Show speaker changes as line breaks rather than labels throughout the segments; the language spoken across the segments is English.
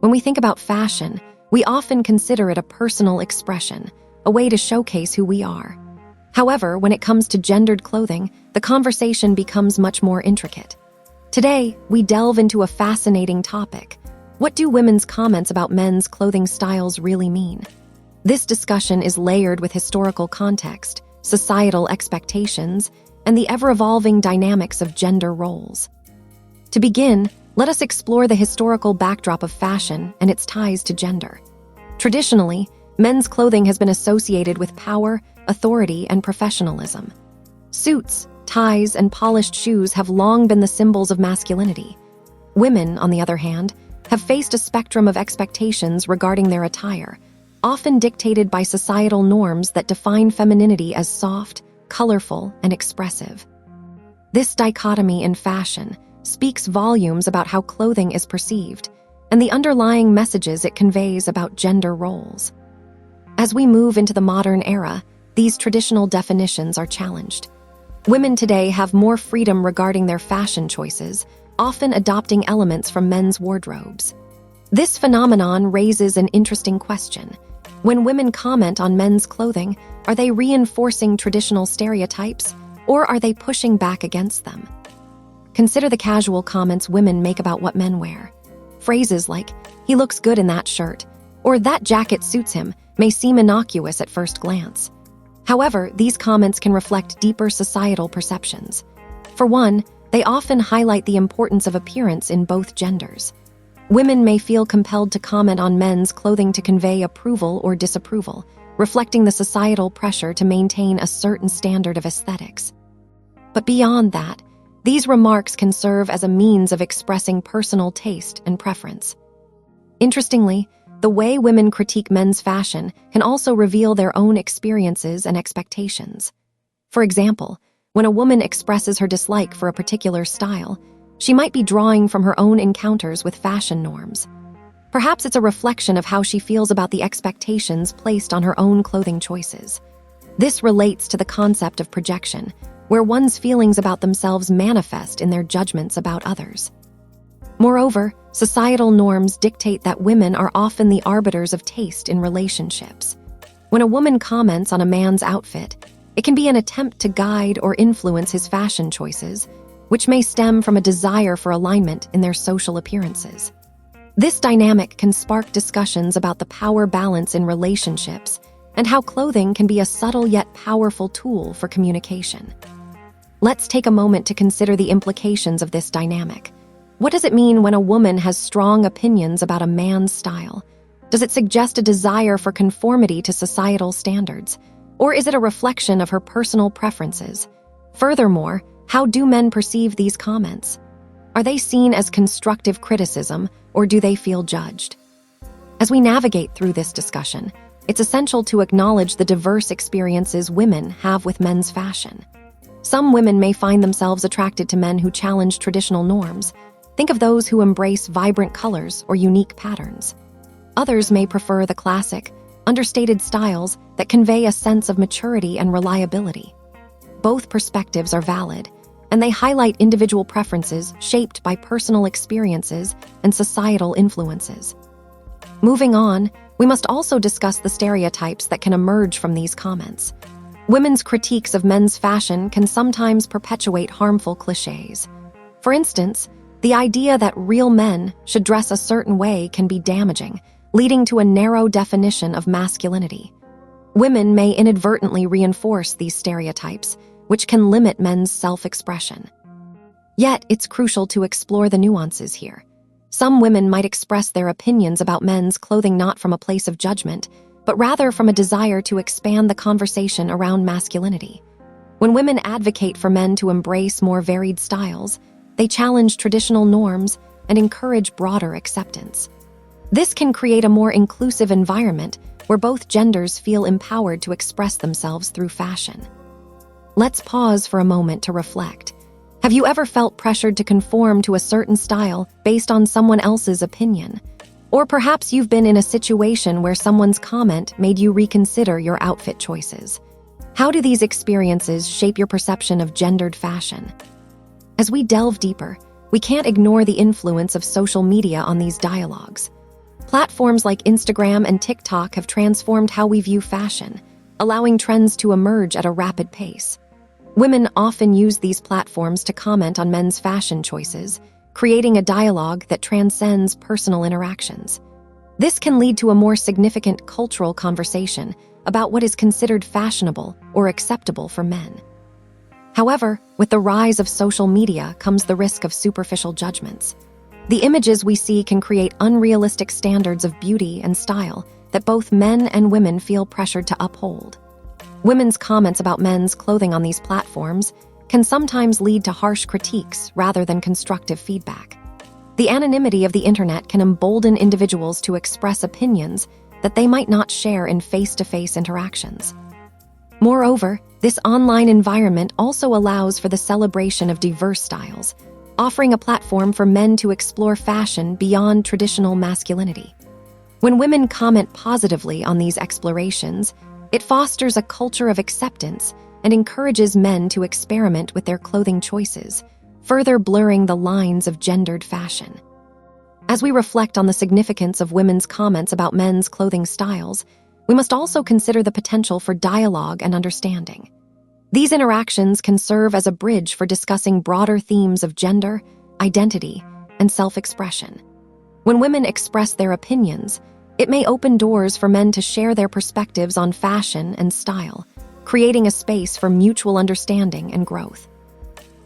When we think about fashion, we often consider it a personal expression, a way to showcase who we are. However, when it comes to gendered clothing, the conversation becomes much more intricate. Today, we delve into a fascinating topic. What do women's comments about men's clothing styles really mean? This discussion is layered with historical context, societal expectations, and the ever-evolving dynamics of gender roles. To begin, let us explore the historical backdrop of fashion and its ties to gender. Traditionally, men's clothing has been associated with power, authority, and professionalism. Suits, ties, and polished shoes have long been the symbols of masculinity. Women, on the other hand, have faced a spectrum of expectations regarding their attire, often dictated by societal norms that define femininity as soft, colorful, and expressive. This dichotomy in fashion speaks volumes about how clothing is perceived and the underlying messages it conveys about gender roles. As we move into the modern era, these traditional definitions are challenged. Women today have more freedom regarding their fashion choices, often adopting elements from men's wardrobes. This phenomenon raises an interesting question. When women comment on men's clothing, are they reinforcing traditional stereotypes, or are they pushing back against them? Consider the casual comments women make about what men wear. Phrases like, "He looks good in that shirt," or "that jacket suits him," may seem innocuous at first glance. However, these comments can reflect deeper societal perceptions. For one, they often highlight the importance of appearance in both genders. Women may feel compelled to comment on men's clothing to convey approval or disapproval, reflecting the societal pressure to maintain a certain standard of aesthetics. But beyond that, these remarks can serve as a means of expressing personal taste and preference. Interestingly, the way women critique men's fashion can also reveal their own experiences and expectations. For example, when a woman expresses her dislike for a particular style, she might be drawing from her own encounters with fashion norms. Perhaps it's a reflection of how she feels about the expectations placed on her own clothing choices. This relates to the concept of projection, where one's feelings about themselves manifest in their judgments about others. Moreover, societal norms dictate that women are often the arbiters of taste in relationships. When a woman comments on a man's outfit, it can be an attempt to guide or influence his fashion choices, which may stem from a desire for alignment in their social appearances. This dynamic can spark discussions about the power balance in relationships and how clothing can be a subtle yet powerful tool for communication. Let's take a moment to consider the implications of this dynamic. What does it mean when a woman has strong opinions about a man's style? Does it suggest a desire for conformity to societal standards? Or is it a reflection of her personal preferences? Furthermore, how do men perceive these comments? Are they seen as constructive criticism, or do they feel judged? As we navigate through this discussion, it's essential to acknowledge the diverse experiences women have with men's fashion. Some women may find themselves attracted to men who challenge traditional norms. Think of those who embrace vibrant colors or unique patterns. Others may prefer the classic, understated styles that convey a sense of maturity and reliability. Both perspectives are valid, and they highlight individual preferences shaped by personal experiences and societal influences. Moving on, we must also discuss the stereotypes that can emerge from these comments. Women's critiques of men's fashion can sometimes perpetuate harmful clichés. For instance, the idea that real men should dress a certain way can be damaging, leading to a narrow definition of masculinity. Women may inadvertently reinforce these stereotypes, which can limit men's self-expression. Yet, it's crucial to explore the nuances here. Some women might express their opinions about men's clothing not from a place of judgment, but rather from a desire to expand the conversation around masculinity. When women advocate for men to embrace more varied styles, they challenge traditional norms and encourage broader acceptance. This can create a more inclusive environment where both genders feel empowered to express themselves through fashion. Let's pause for a moment to reflect. Have you ever felt pressured to conform to a certain style based on someone else's opinion? Or perhaps you've been in a situation where someone's comment made you reconsider your outfit choices. How do these experiences shape your perception of gendered fashion? As we delve deeper, we can't ignore the influence of social media on these dialogues. Platforms like Instagram and TikTok have transformed how we view fashion, allowing trends to emerge at a rapid pace. Women often use these platforms to comment on men's fashion choices, creating a dialogue that transcends personal interactions. This can lead to a more significant cultural conversation about what is considered fashionable or acceptable for men. However, with the rise of social media comes the risk of superficial judgments. The images we see can create unrealistic standards of beauty and style that both men and women feel pressured to uphold. Women's comments about men's clothing on these platforms can sometimes lead to harsh critiques rather than constructive feedback. The anonymity of the internet can embolden individuals to express opinions that they might not share in face-to-face interactions. Moreover, this online environment also allows for the celebration of diverse styles, offering a platform for men to explore fashion beyond traditional masculinity. When women comment positively on these explorations, it fosters a culture of acceptance and encourages men to experiment with their clothing choices, further blurring the lines of gendered fashion. As we reflect on the significance of women's comments about men's clothing styles, we must also consider the potential for dialogue and understanding. These interactions can serve as a bridge for discussing broader themes of gender, identity, and self-expression. When women express their opinions, it may open doors for men to share their perspectives on fashion and style, creating a space for mutual understanding and growth.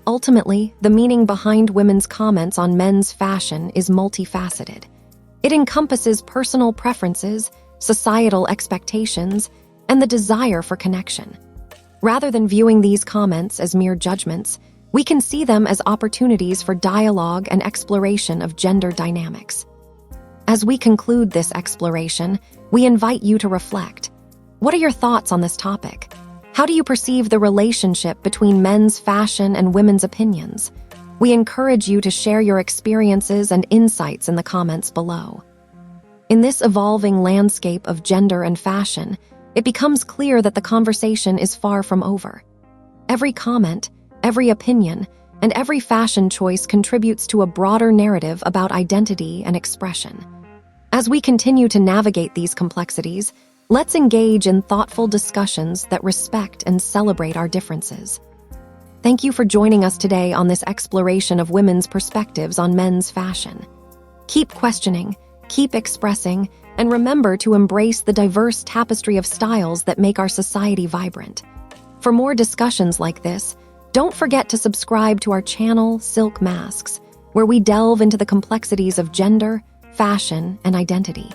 Ultimately, the meaning behind women's comments on men's fashion is multifaceted. It encompasses personal preferences, societal expectations, and the desire for connection. Rather than viewing these comments as mere judgments, we can see them as opportunities for dialogue and exploration of gender dynamics. As we conclude this exploration, we invite you to reflect. What are your thoughts on this topic? How do you perceive the relationship between men's fashion and women's opinions? We encourage you to share your experiences and insights in the comments below. In this evolving landscape of gender and fashion, it becomes clear that the conversation is far from over. Every comment, every opinion, and every fashion choice contributes to a broader narrative about identity and expression. As we continue to navigate these complexities, let's engage in thoughtful discussions that respect and celebrate our differences. Thank you for joining us today on this exploration of women's perspectives on men's fashion. Keep questioning, keep expressing, and remember to embrace the diverse tapestry of styles that make our society vibrant. For more discussions like this, don't forget to subscribe to our channel, Silk Masks, where we delve into the complexities of gender, fashion, and identity.